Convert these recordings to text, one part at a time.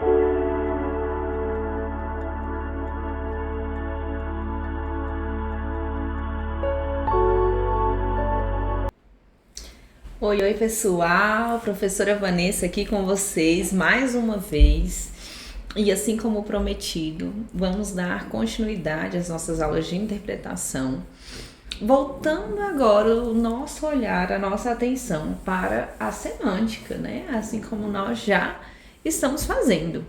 Oi, oi pessoal, professora Vanessa aqui com vocês mais uma vez. E assim como prometido, vamos dar continuidade às nossas aulas de interpretação, voltando agora o nosso olhar, a nossa atenção para a semântica, né? Assim como nós já estamos fazendo.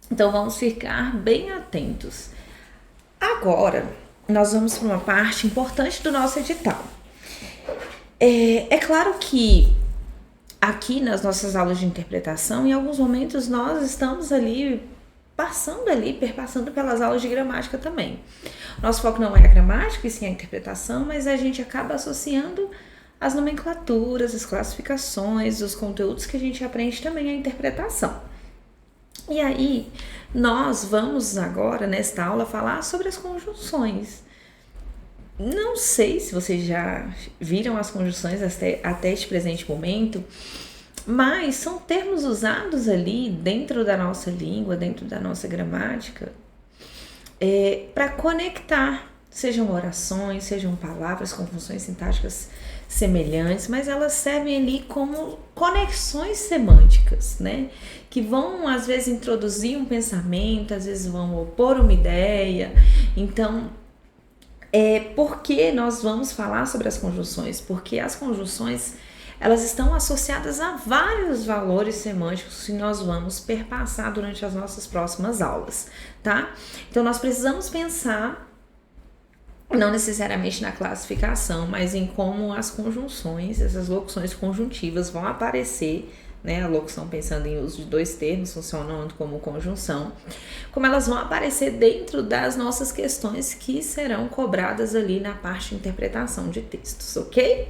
Então vamos ficar bem atentos. Agora, nós vamos para uma parte importante do nosso edital. É claro que aqui nas nossas aulas de interpretação, em alguns momentos nós estamos perpassando pelas aulas de gramática também. Nosso foco não é a gramática, e sim a interpretação, mas a gente acaba associando as nomenclaturas, as classificações, os conteúdos que a gente aprende também à interpretação. E aí, nós vamos agora, nesta aula, falar sobre as conjunções. Não sei se vocês já viram as conjunções até este presente momento, mas são termos usados ali dentro da nossa língua, dentro da nossa gramática, para conectar, sejam orações, sejam palavras com funções sintáticas semelhantes, mas elas servem ali como conexões semânticas, né? Que vão, às vezes, introduzir um pensamento, às vezes vão opor uma ideia. Então, por que nós vamos falar sobre as conjunções? Porque as conjunções, elas estão associadas a vários valores semânticos que nós vamos perpassar durante as nossas próximas aulas, tá? Então, nós precisamos pensar, não necessariamente na classificação, mas em como as conjunções, essas locuções conjuntivas vão aparecer, né? A locução pensando em uso de dois termos, funcionando como conjunção, como elas vão aparecer dentro das nossas questões que serão cobradas ali na parte de interpretação de textos, ok?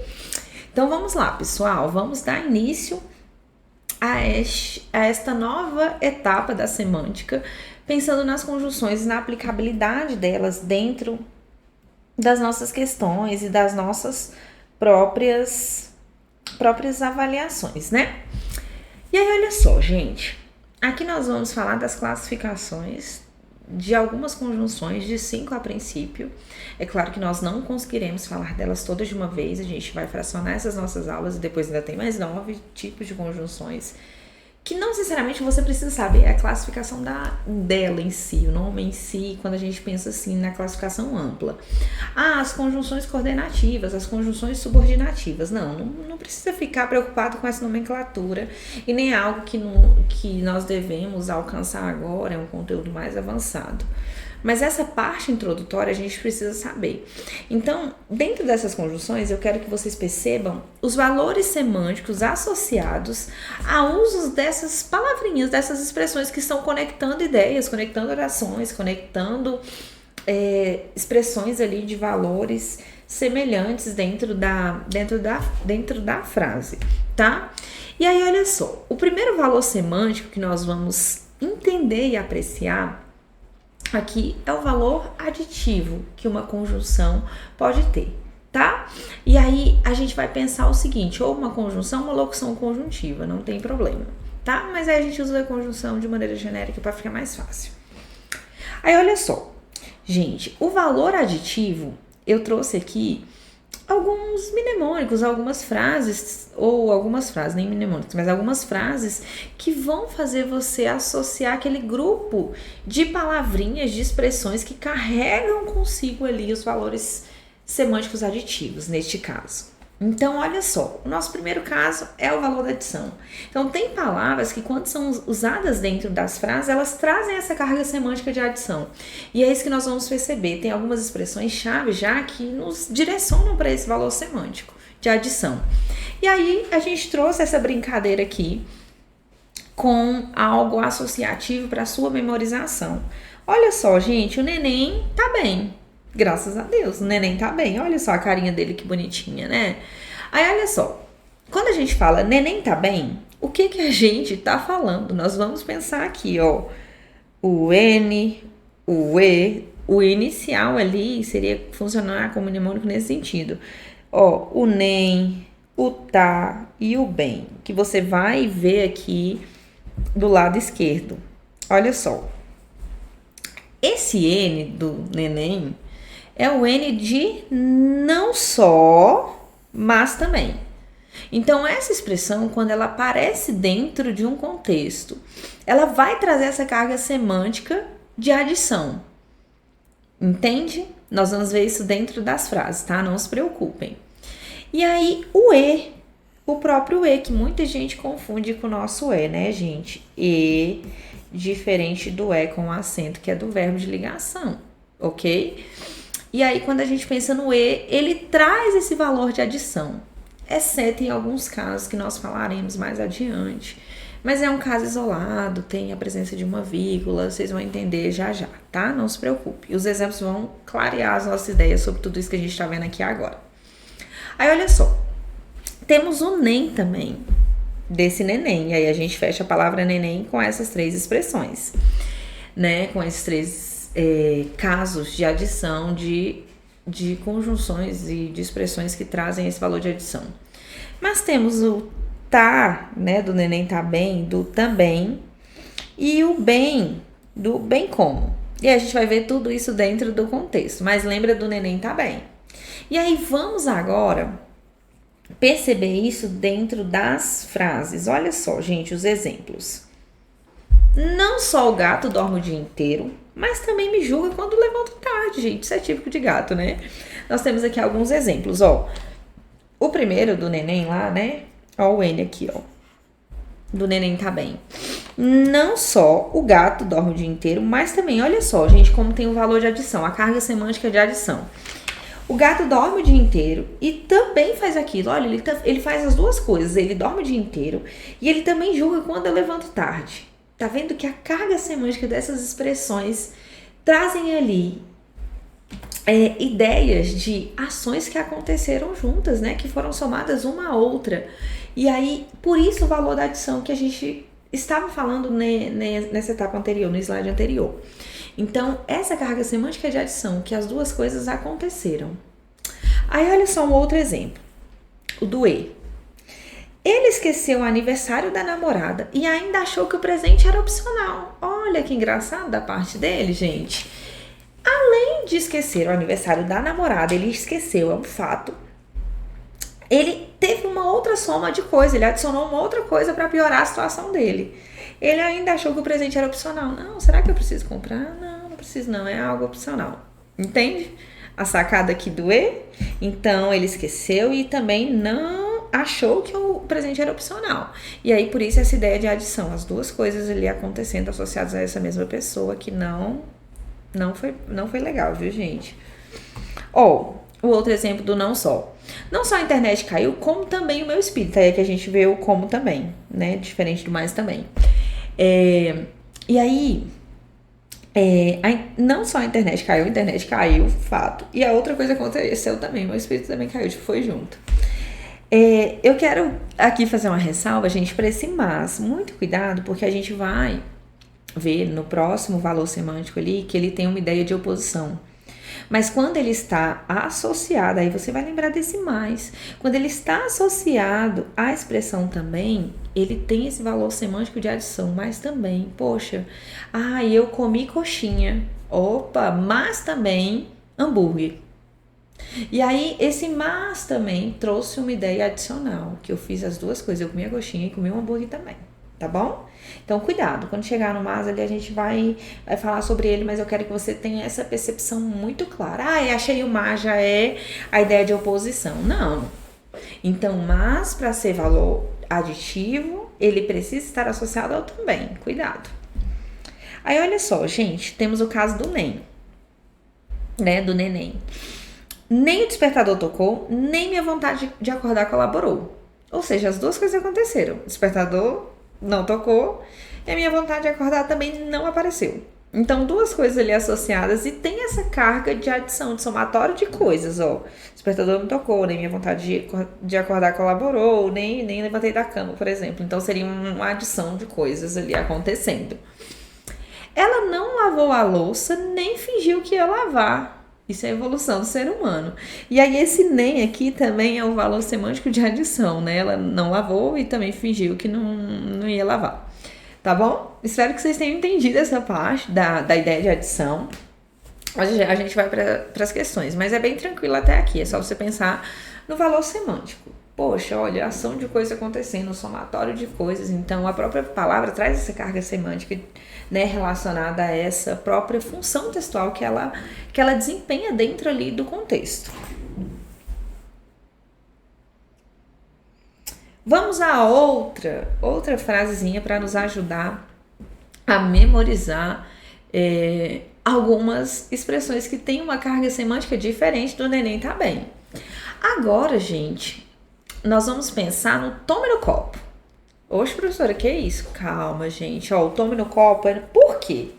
Então vamos lá, pessoal, vamos dar início a esta nova etapa da semântica, pensando nas conjunções e na aplicabilidade delas dentro das nossas questões e das nossas próprias avaliações, né? E aí, olha só, gente, aqui nós vamos falar das classificações de algumas conjunções, de 5 a princípio. É claro que nós não conseguiremos falar delas todas de uma vez, a gente vai fracionar essas nossas aulas e depois ainda tem mais 9 tipos de conjunções, que não necessariamente você precisa saber a classificação dela em si, o nome em si, quando a gente pensa assim na classificação ampla. As conjunções coordenativas, as conjunções subordinativas. Não precisa ficar preocupado com essa nomenclatura e nem algo que nós devemos alcançar agora, é um conteúdo mais avançado. Mas essa parte introdutória a gente precisa saber. Então, dentro dessas conjunções, eu quero que vocês percebam os valores semânticos associados a usos dessas palavrinhas, dessas expressões que estão conectando ideias, conectando orações, conectando expressões ali de valores semelhantes dentro da frase, tá? E aí, olha só, o primeiro valor semântico que nós vamos entender e apreciar aqui é o valor aditivo que uma conjunção pode ter, tá? E aí a gente vai pensar o seguinte, ou uma conjunção ou uma locução conjuntiva, não tem problema, tá? Mas aí a gente usa a conjunção de maneira genérica para ficar mais fácil. Aí olha só, gente, o valor aditivo, eu trouxe aqui alguns mnemônicos, algumas frases, nem mnemônicos, mas algumas frases que vão fazer você associar aquele grupo de palavrinhas, de expressões que carregam consigo ali os valores semânticos aditivos, neste caso. Então, olha só, o nosso primeiro caso é o valor da adição. Então, tem palavras que, quando são usadas dentro das frases, elas trazem essa carga semântica de adição. E é isso que nós vamos perceber. Tem algumas expressões-chave já que nos direcionam para esse valor semântico de adição. E aí, a gente trouxe essa brincadeira aqui com algo associativo para a sua memorização. Olha só, gente, o neném tá bem. Graças a Deus, o neném tá bem. Olha só a carinha dele, que bonitinha, né? Aí, olha só. Quando a gente fala neném tá bem, o que a gente tá falando? Nós vamos pensar aqui, ó. O N, o E, o inicial ali seria funcionar como mnemônico nesse sentido. Ó, o nem, o tá e o bem, que você vai ver aqui do lado esquerdo, olha só. Esse N do neném é o N de não só, mas também. Então, essa expressão, quando ela aparece dentro de um contexto, ela vai trazer essa carga semântica de adição. Entende? Nós vamos ver isso dentro das frases, tá? Não se preocupem. E aí, o E, o próprio E, que muita gente confunde com o nosso E, né, gente? E, diferente do E com acento, que é do verbo de ligação, ok? E aí, quando a gente pensa no E, ele traz esse valor de adição, exceto em alguns casos que nós falaremos mais adiante. Mas é um caso isolado, tem a presença de uma vírgula, vocês vão entender já já, tá? Não se preocupe. Os exemplos vão clarear as nossas ideias sobre tudo isso que a gente tá vendo aqui agora. Aí, olha só. Temos o NEM também, desse neném. E aí, a gente fecha a palavra neném com essas três expressões, né? Com esses três casos de adição de conjunções e de expressões que trazem esse valor de adição. Mas temos o tá, né, do neném tá bem, do também, e o bem, do bem como. E a gente vai ver tudo isso dentro do contexto, mas lembra do neném tá bem. E aí vamos agora perceber isso dentro das frases. Olha só, gente, os exemplos. Não só o gato dorme o dia inteiro, mas também me julga quando levanto tarde, gente. Isso é típico de gato, né? Nós temos aqui alguns exemplos, ó. O primeiro do neném lá, né? Ó o N aqui, ó. Do neném tá bem. Não só o gato dorme o dia inteiro, mas também, olha só, gente, como tem o valor de adição, a carga semântica de adição. O gato dorme o dia inteiro e também faz aquilo. Olha, ele faz as duas coisas. Ele dorme o dia inteiro e ele também julga quando eu levanto tarde. Tá vendo que a carga semântica dessas expressões trazem ali ideias de ações que aconteceram juntas, né? Que foram somadas uma à outra. E aí, por isso o valor da adição que a gente estava falando nessa etapa anterior, no slide anterior. Então, essa carga semântica de adição, que as duas coisas aconteceram. Aí, olha só um outro exemplo. O do E. Ele esqueceu o aniversário da namorada e ainda achou que o presente era opcional. Olha que engraçado da parte dele, gente. Além de esquecer o aniversário da namorada, ele esqueceu, é um fato. Ele teve uma outra soma de coisa, ele adicionou uma outra coisa para piorar a situação dele. Ele ainda achou que o presente era opcional. Não, será que eu preciso comprar? Não, não preciso não, é algo opcional. Entende? A sacada aqui do E. Então, ele esqueceu e também não achou que o presente era opcional. E aí, por isso, essa ideia de adição. As duas coisas ali acontecendo associadas a essa mesma pessoa que não foi legal, viu, gente? Ou, o outro exemplo do não só. Não só a internet caiu, como também o meu espírito. Aí é que a gente vê o como também, né? Diferente do mais também. E aí, não só a internet caiu, fato. E a outra coisa aconteceu também, meu espírito também caiu, tipo, foi junto. Eu quero aqui fazer uma ressalva, gente, para esse mas. Muito cuidado, porque a gente vai ver no próximo valor semântico ali que ele tem uma ideia de oposição. Mas quando ele está associado, aí você vai lembrar desse mais. Quando ele está associado à expressão também, ele tem esse valor semântico de adição, mas também, poxa, eu comi coxinha. Opa, mas também hambúrguer. E aí, esse mas também trouxe uma ideia adicional, que eu fiz as duas coisas, eu comi a coxinha e comi um hambúrguer também. Tá bom? Então, cuidado. Quando chegar no mas ali, a gente vai falar sobre ele, mas eu quero que você tenha essa percepção muito clara. Achei o mas já é a ideia de oposição. Não. Então, mas para ser valor aditivo, ele precisa estar associado ao também. Cuidado. Aí, olha só, gente, temos o caso do NEM, né? Do neném. Nem o despertador tocou, nem minha vontade de acordar colaborou. Ou seja, as duas coisas aconteceram. O despertador não tocou e a minha vontade de acordar também não apareceu. Então, duas coisas ali associadas e tem essa carga de adição, de somatório de coisas, ó. Despertador não tocou, nem minha vontade de acordar colaborou, nem levantei da cama, por exemplo. Então, seria uma adição de coisas ali acontecendo. Ela não lavou a louça, nem fingiu que ia lavar. Isso é a evolução do ser humano. E aí, esse nem aqui também é o valor semântico de adição, né? Ela não lavou e também fingiu que não ia lavar. tá bom? Espero que vocês tenham entendido essa parte da ideia de adição. A gente vai para as questões, mas é bem tranquilo até aqui, é só você pensar no valor semântico. Poxa, olha, ação de coisa acontecendo, o somatório de coisas, então a própria palavra traz essa carga semântica, né, relacionada a essa própria função textual que ela desempenha dentro ali do contexto. Vamos a outra frasezinha para nos ajudar a memorizar algumas expressões que têm uma carga semântica diferente do neném tá bem. Agora, gente, nós vamos pensar no tome no copo. Oxe, professora, que é isso? Calma, gente. Ó, o tome no copo é... Por quê?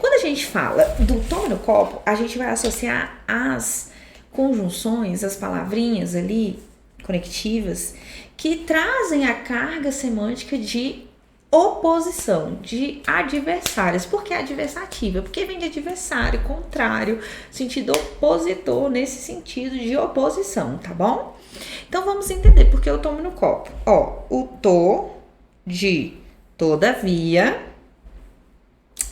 Quando a gente fala do tome no copo, a gente vai associar as conjunções, as palavrinhas ali, conectivas, que trazem a carga semântica de oposição, de adversários. Por que adversativa? Porque vem de adversário, contrário, sentido opositor, nesse sentido de oposição, tá bom? Então vamos entender por que eu tomo no copo. Ó, o to de todavia.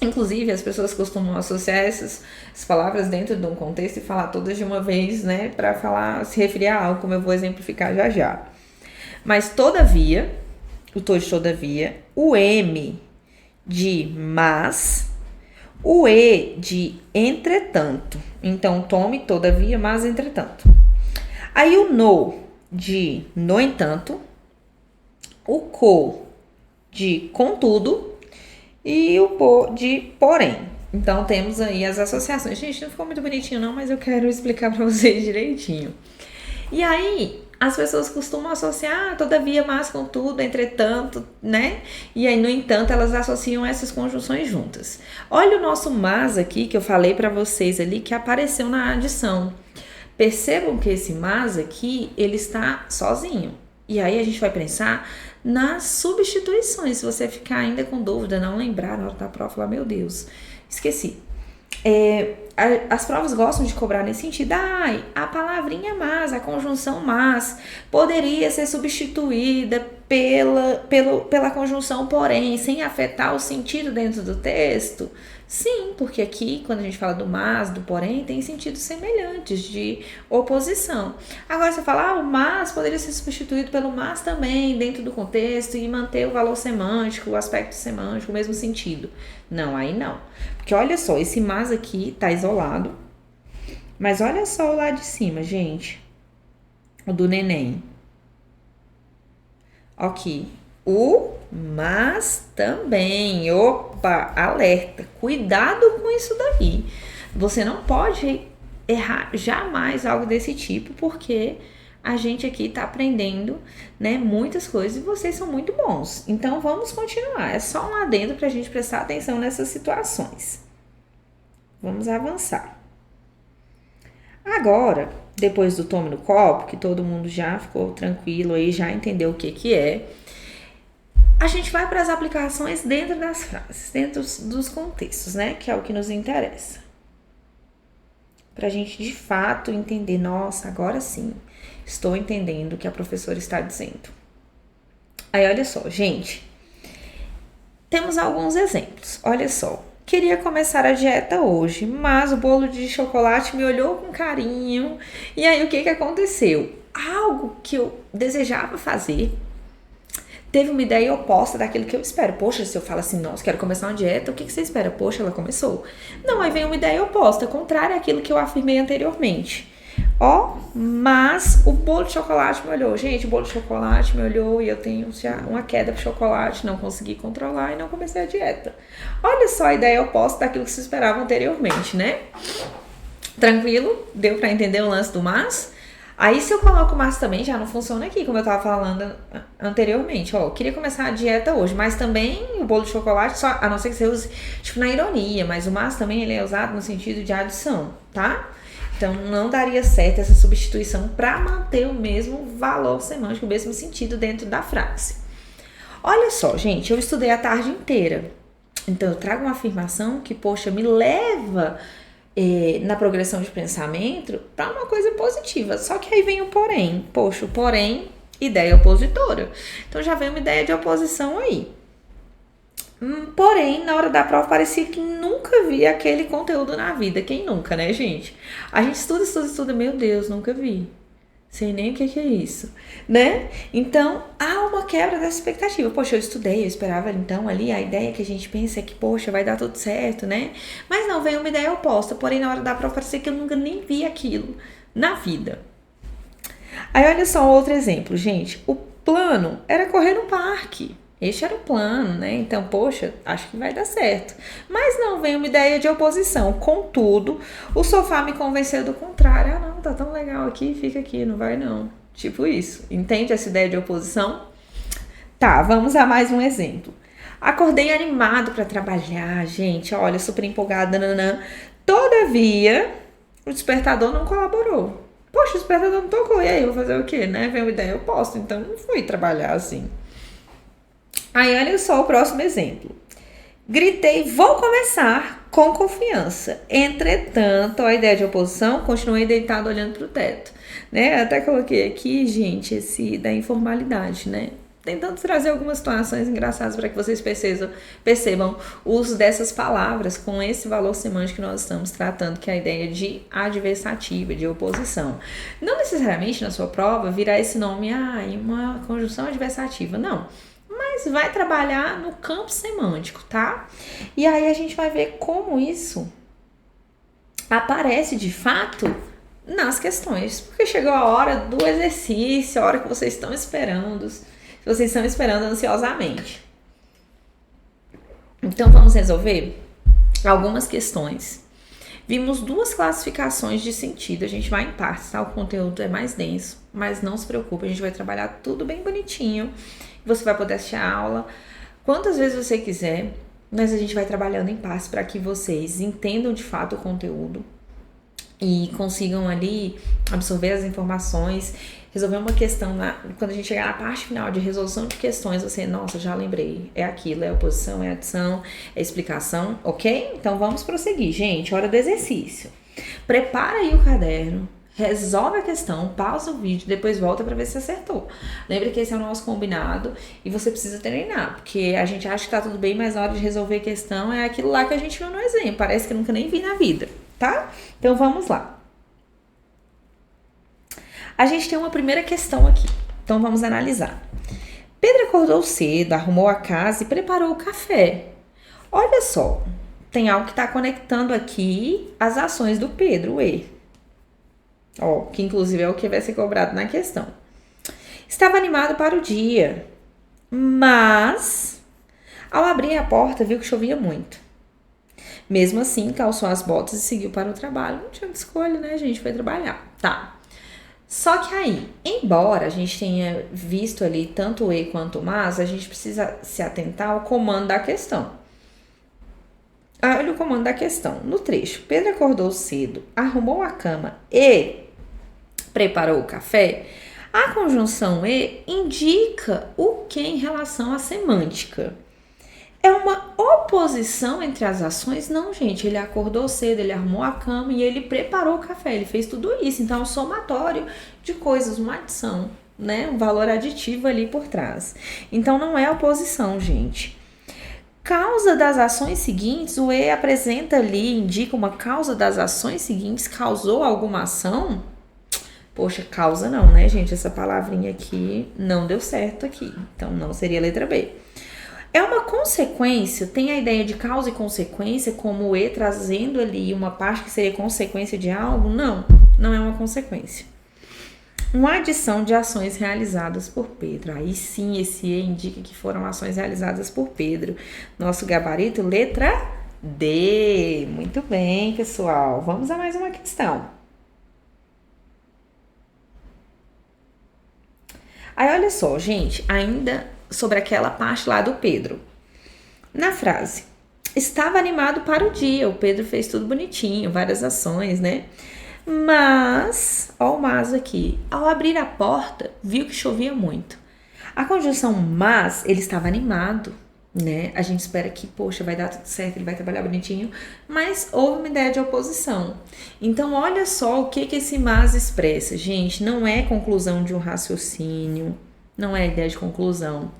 Inclusive, as pessoas costumam associar essas palavras dentro de um contexto e falar todas de uma vez, né? Para falar, se referir a algo, como eu vou exemplificar já já. Mas todavia, o to de todavia, o M de mas, o E de entretanto. Então, tome, todavia, mas, entretanto. Aí o no de no entanto, o co de contudo e o po de porém. Então, temos aí as associações. Gente, não ficou muito bonitinho não, mas eu quero explicar para vocês direitinho. E aí, as pessoas costumam associar todavia, mas, contudo, entretanto, né? E aí, no entanto, elas associam essas conjunções juntas. Olha o nosso mas aqui, que eu falei para vocês ali, que apareceu na adição. Percebam que esse mas aqui, ele está sozinho. E aí, a gente vai pensar nas substituições. Se você ficar ainda com dúvida, não lembrar na hora da prova, falar, meu Deus, esqueci. As provas gostam de cobrar nesse sentido. A palavrinha mas, a conjunção mas, poderia ser substituída pela conjunção porém, sem afetar o sentido dentro do texto? Sim, porque aqui, quando a gente fala do mas, do porém, tem sentidos semelhantes de oposição. Agora, você fala, o mas poderia ser substituído pelo mas também, dentro do contexto, e manter o valor semântico, o aspecto semântico, o mesmo sentido. Não, aí não. Porque olha só, esse mas aqui tá isolado, mas olha só o lado de cima, gente. O do neném. Aqui. O mas também. Opa, alerta. Cuidado com isso daí. Você não pode errar jamais algo desse tipo, porque a gente aqui tá aprendendo, né, muitas coisas e vocês são muito bons. Então, vamos continuar. É só um adendo pra gente prestar atenção nessas situações. Vamos avançar. Agora, depois do tome no copo, que todo mundo já ficou tranquilo aí, já entendeu o que é, a gente vai para as aplicações dentro das frases, dentro dos contextos, né? Que é o que nos interessa. Pra gente, de fato, entender, nossa, agora sim, estou entendendo o que a professora está dizendo. Aí, olha só, gente, temos alguns exemplos. Olha só, queria começar a dieta hoje, mas o bolo de chocolate me olhou com carinho. E aí, o que aconteceu? Algo que eu desejava fazer teve uma ideia oposta daquilo que eu espero. Poxa, se eu falo assim, nossa, quero começar uma dieta, o que você espera? Poxa, ela começou. Não, aí vem uma ideia oposta, contrária àquilo que eu afirmei anteriormente. Mas o bolo de chocolate me olhou. Gente, o bolo de chocolate me olhou e eu tenho já uma queda pro chocolate, não consegui controlar e não comecei a dieta. Olha só a ideia oposta daquilo que se esperava anteriormente, né? Tranquilo? Deu pra entender o lance do mas? Aí, se eu coloco o mas também, já não funciona aqui, como eu tava falando anteriormente. Queria começar a dieta hoje, mas também o bolo de chocolate, só, a não ser que você use, tipo, na ironia, mas o mas também ele é usado no sentido de adição, tá? Então, não daria certo essa substituição para manter o mesmo valor semântico, o mesmo sentido dentro da frase. Olha só, gente, eu estudei a tarde inteira. Então, eu trago uma afirmação que, poxa, me leva na progressão de pensamento para uma coisa positiva. Só que aí vem o porém. Poxa, o porém, ideia opositora. Então, já vem uma ideia de oposição aí. Porém, na hora da prova, parecia que nunca via aquele conteúdo na vida. Quem nunca, né, gente? A gente estuda, meu Deus, nunca vi. Sei nem o que é isso, né? Então, há uma quebra dessa expectativa. Poxa, eu estudei, eu esperava então ali, a ideia que a gente pensa é que, poxa, vai dar tudo certo, né? Mas não, veio uma ideia oposta. Porém, na hora da prova, parecia que eu nunca nem vi aquilo na vida. Aí, olha só outro exemplo, gente. O plano era correr no parque. Este era o plano, né? Então, poxa, acho que vai dar certo. Mas não, veio uma ideia de oposição. Contudo, o sofá me convenceu do contrário. Ah, não, tá tão legal aqui, fica aqui, não vai não. Tipo isso. Entende essa ideia de oposição? Tá, vamos a mais um exemplo. Acordei animado para trabalhar, gente. Olha, super empolgada, nanã. Todavia, o despertador não colaborou. Poxa, o despertador não tocou. E aí, eu vou fazer o quê, né? Vem uma ideia oposta. Então, não fui trabalhar assim. Aí, olha só o próximo exemplo. Gritei, vou começar com confiança. Entretanto, a ideia de oposição, continuei deitado olhando para o teto. Né? Até coloquei aqui, gente, esse da informalidade, né? Tentando trazer algumas situações engraçadas para que vocês percebam o uso dessas palavras com esse valor semântico que nós estamos tratando, que é a ideia de adversativa, de oposição. Não necessariamente na sua prova virá esse nome, uma conjunção adversativa, não. Mas vai trabalhar no campo semântico, tá? E aí a gente vai ver como isso aparece de fato nas questões, porque chegou a hora do exercício, a hora que vocês estão esperando, ansiosamente. Então vamos resolver algumas questões. Vimos duas classificações de sentido, a gente vai em partes, tá? O conteúdo é mais denso, mas não se preocupe, a gente vai trabalhar tudo bem bonitinho. Você vai poder assistir a aula quantas vezes você quiser, mas a gente vai trabalhando em partes para que vocês entendam de fato o conteúdo e consigam ali absorver as informações, resolver uma questão, quando a gente chegar na parte final de resolução de questões, você, nossa, já lembrei, é aquilo, é oposição, é adição, é explicação, ok? Então vamos prosseguir, gente, hora do exercício. Prepara aí o caderno, resolve a questão, pausa o vídeo, depois volta para ver se acertou. Lembra que esse é o nosso combinado e você precisa treinar, porque a gente acha que tá tudo bem, mas na hora de resolver a questão é aquilo lá que a gente viu no exemplo, parece que eu nunca nem vi na vida, tá? Então vamos lá. A gente tem uma primeira questão aqui, então vamos analisar. Pedro acordou cedo, arrumou a casa e preparou o café. Olha só, tem algo que está conectando aqui as ações do Pedro, que inclusive é o que vai ser cobrado na questão. Estava animado para o dia, mas ao abrir a porta viu que chovia muito. Mesmo assim, calçou as botas e seguiu para o trabalho. Não tinha muita escolha, né, gente? Foi trabalhar. Tá. Só que aí, embora a gente tenha visto ali tanto o quanto o mas, a gente precisa se atentar ao comando da questão. Olha o comando da questão. No trecho, Pedro acordou cedo, arrumou a cama e preparou o café. A conjunção e indica o que em relação à semântica? É uma oposição entre as ações? Não, gente, ele acordou cedo, ele arrumou a cama e ele preparou o café, ele fez tudo isso. Então, é um somatório de coisas, uma adição, né? Um valor aditivo ali por trás. Então, não é oposição, gente. Causa das ações seguintes, o apresenta ali, indica uma causa das ações seguintes, causou alguma ação? Poxa, causa não, né, gente? Essa palavrinha aqui não deu certo aqui, então não seria a letra B. É uma consequência, tem a ideia de causa e consequência, como o trazendo ali uma parte que seria consequência de algo? Não, não é uma consequência. Uma adição de ações realizadas por Pedro. Aí sim, esse indica que foram ações realizadas por Pedro. Nosso gabarito, letra D. Muito bem, pessoal. Vamos a mais uma questão. Aí, olha só, gente, ainda sobre aquela parte lá do Pedro. Na frase, estava animado para o dia, o Pedro fez tudo bonitinho, várias ações, né? Mas, ó o mas aqui, ao abrir a porta, viu que chovia muito. A conjunção mas, ele estava animado, né? A gente espera que, poxa, vai dar tudo certo, ele vai trabalhar bonitinho, mas houve uma ideia de oposição. Então, olha só o que esse mas expressa. Gente, não é conclusão de um raciocínio, não é ideia de conclusão.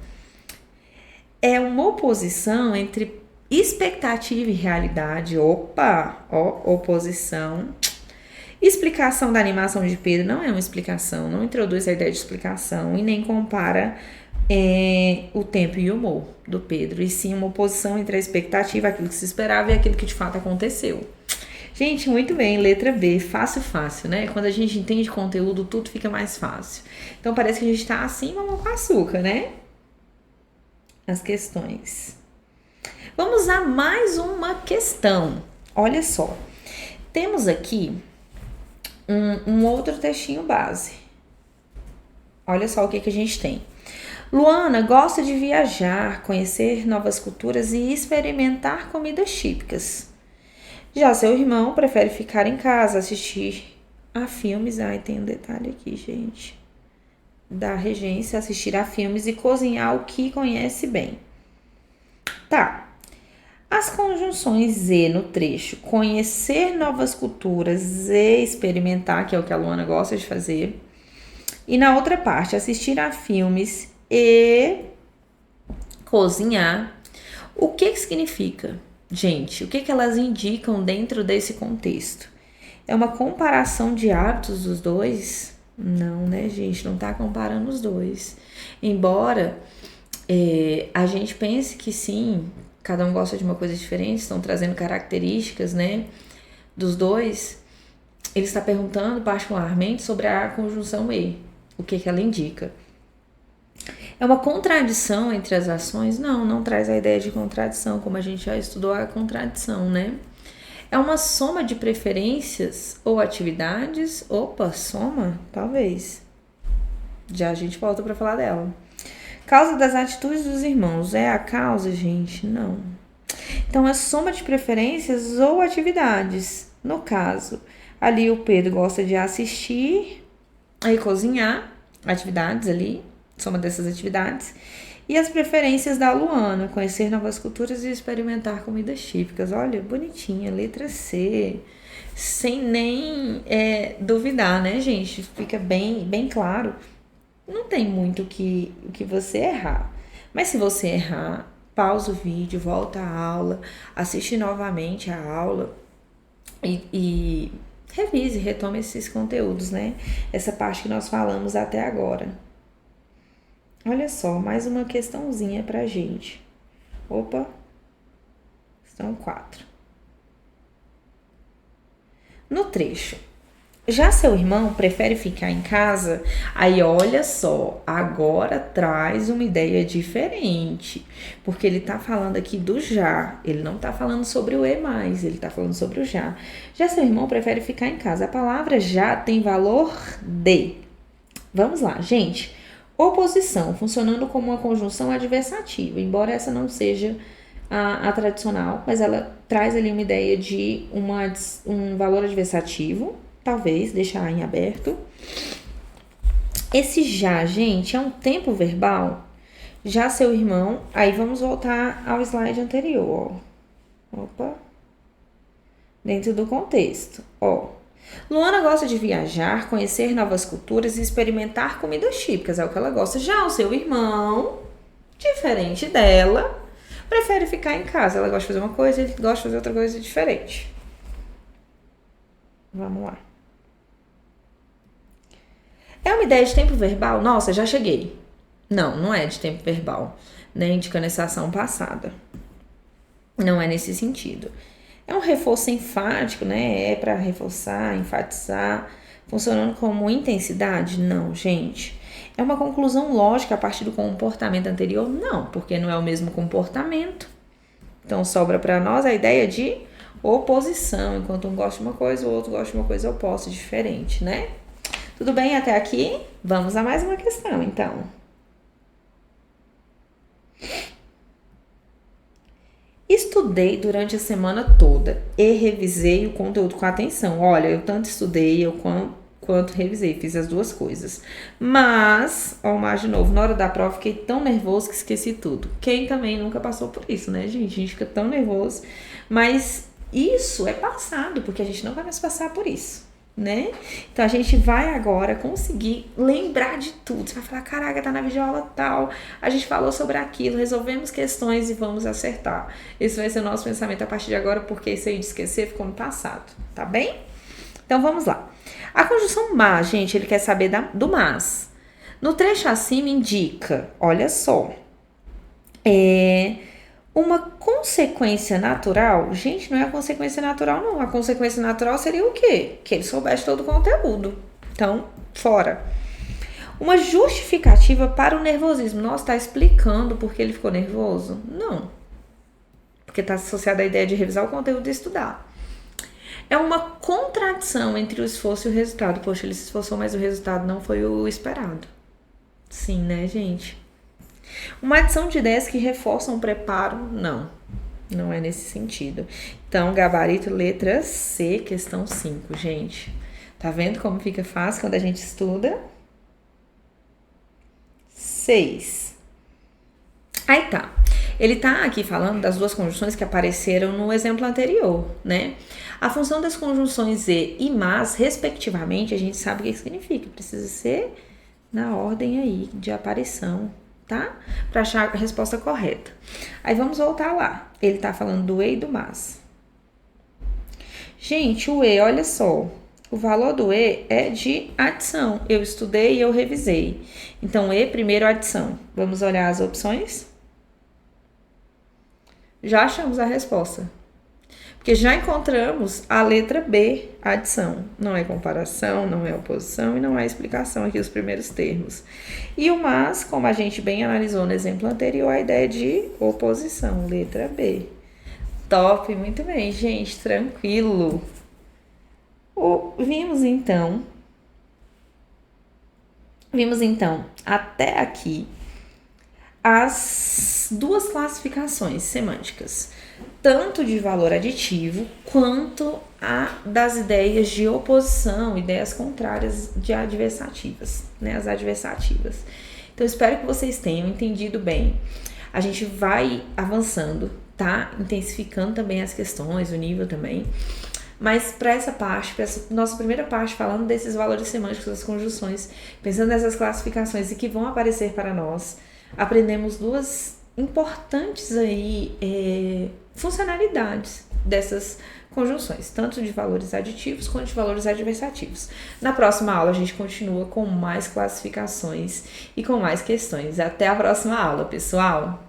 É uma oposição entre expectativa e realidade. Opa, ó, oposição. Explicação da animação de Pedro não é uma explicação, não introduz a ideia de explicação e nem compara o tempo e o humor do Pedro, e sim uma oposição entre a expectativa, aquilo que se esperava e aquilo que de fato aconteceu. Gente, muito bem, letra B, fácil, fácil, né? Quando a gente entende conteúdo, tudo fica mais fácil. Então parece que a gente tá assim, mamão com açúcar, né? As questões. Vamos a mais uma questão. Olha só, temos aqui um outro textinho base. Olha só o que a gente tem. Luana gosta de viajar, conhecer novas culturas e experimentar comidas típicas. Já seu irmão prefere ficar em casa, assistir a filmes. Ai, tem um detalhe aqui, gente. Da regência, assistir a filmes e cozinhar o que conhece bem. Tá. As conjunções e no trecho conhecer novas culturas e experimentar, que é o que a Luana gosta de fazer. E na outra parte, assistir a filmes e cozinhar. O que significa, gente? O que elas indicam dentro desse contexto? É uma comparação de hábitos dos dois? Não, né, gente? Não tá comparando os dois. Embora a gente pense que sim, cada um gosta de uma coisa diferente, estão trazendo características, né, dos dois. Ele está perguntando particularmente sobre a conjunção e, o que ela indica. É uma contradição entre as ações? Não, não traz a ideia de contradição, como a gente já estudou a contradição, né? É uma soma de preferências ou atividades? Opa, soma? Talvez. Já a gente volta para falar dela. Causa das atitudes dos irmãos. É a causa, gente? Não. Então, é soma de preferências ou atividades. No caso, ali o Pedro gosta de assistir e cozinhar, atividades ali, soma dessas atividades. E as preferências da Luana, conhecer novas culturas e experimentar comidas típicas. Olha, bonitinha, letra C. Sem nem duvidar, né, gente? Fica bem claro. Não tem muito o que você errar. Mas se você errar, pausa o vídeo, volta à aula, assiste novamente a aula e revise, retome esses conteúdos, né? Essa parte que nós falamos até agora. Olha só, mais uma questãozinha pra gente. Opa, questão 4. No trecho, já seu irmão prefere ficar em casa? Aí olha só, agora traz uma ideia diferente, porque ele tá falando aqui do já, ele não tá falando sobre o e mais, ele tá falando sobre o já. Já seu irmão prefere ficar em casa. A palavra já tem valor de. Vamos lá, gente. Oposição, funcionando como uma conjunção adversativa, embora essa não seja a tradicional, mas ela traz ali uma ideia de um valor adversativo, talvez, deixar em aberto. Esse já, gente, é um tempo verbal. Já seu irmão, aí vamos voltar ao slide anterior, ó. Opa. Dentro do contexto, ó. Luana gosta de viajar, conhecer novas culturas e experimentar comidas típicas, é o que ela gosta. Já o seu irmão, diferente dela, prefere ficar em casa. Ela gosta de fazer uma coisa, ele gosta de fazer outra coisa diferente. Vamos lá. É uma ideia de tempo verbal? Nossa, já cheguei. Não, não é de tempo verbal, né? Indicando essa ação passada. Não é nesse sentido. É um reforço enfático, né? É para reforçar, enfatizar, funcionando como intensidade? Não, gente. É uma conclusão lógica a partir do comportamento anterior? Não, porque não é o mesmo comportamento. Então, sobra para nós a ideia de oposição. Enquanto um gosta de uma coisa, o outro gosta de uma coisa oposta, diferente, né? Tudo bem até aqui? Vamos a mais uma questão, então. Estudei durante a semana toda e revisei o conteúdo com atenção. Olha, eu tanto estudei quanto revisei, fiz as duas coisas. Mas, ó, mais de novo, na hora da prova fiquei tão nervoso que esqueci tudo. Quem também nunca passou por isso, né, gente? A gente fica tão nervoso. Mas isso é passado, porque a gente não vai mais passar por isso. né? Então a gente vai agora conseguir lembrar de tudo. Você vai falar, caraca, tá na videoaula tal, a gente falou sobre aquilo, resolvemos questões e vamos acertar. Esse vai ser o nosso pensamento a partir de agora, porque isso aí de esquecer ficou no passado, tá bem? Então vamos lá. A conjunção mas, gente, ele quer saber do mas. No trecho acima indica, olha só, uma consequência natural. Gente, não é a consequência natural, não. A consequência natural seria o quê? Que ele soubesse todo o conteúdo. Então, fora. Uma justificativa para o nervosismo. Nossa, tá explicando por que ele ficou nervoso? Não. Porque tá associada à ideia de revisar o conteúdo e estudar. É uma contradição entre o esforço e o resultado. Poxa, ele se esforçou, mas o resultado não foi o esperado. Sim, né, gente? Uma adição de ideias que reforçam o preparo, não. Não é nesse sentido. Então, gabarito letra C, questão 5, gente. Tá vendo como fica fácil quando a gente estuda? 6. Aí tá. Ele tá aqui falando das duas conjunções que apareceram no exemplo anterior, né? A função das conjunções e mas, respectivamente, a gente sabe o que significa. Precisa ser na ordem aí de aparição, tá? Para achar a resposta correta. Aí vamos voltar lá. Ele tá falando do e e do mas. Gente, o e, olha só. O valor do e é de adição. Eu estudei e eu revisei. Então, e primeiro adição. Vamos olhar as opções? Já achamos a resposta. Porque já encontramos a letra B, adição. Não é comparação, não é oposição e não é explicação aqui os primeiros termos. E o mas, como a gente bem analisou no exemplo anterior, a ideia de oposição, letra B. Top, muito bem, gente, tranquilo. Vimos então até aqui as duas classificações semânticas, tanto de valor aditivo quanto a das ideias de oposição, ideias contrárias de adversativas, né? As adversativas. Então, espero que vocês tenham entendido bem. A gente vai avançando, tá? Intensificando também as questões, o nível também. Mas para essa parte, para essa nossa primeira parte, falando desses valores semânticos das conjunções, pensando nessas classificações e que vão aparecer para nós, aprendemos duas importantes aí funcionalidades dessas conjunções, tanto de valores aditivos quanto de valores adversativos. Na próxima aula a gente continua com mais classificações e com mais questões. Até a próxima aula, pessoal!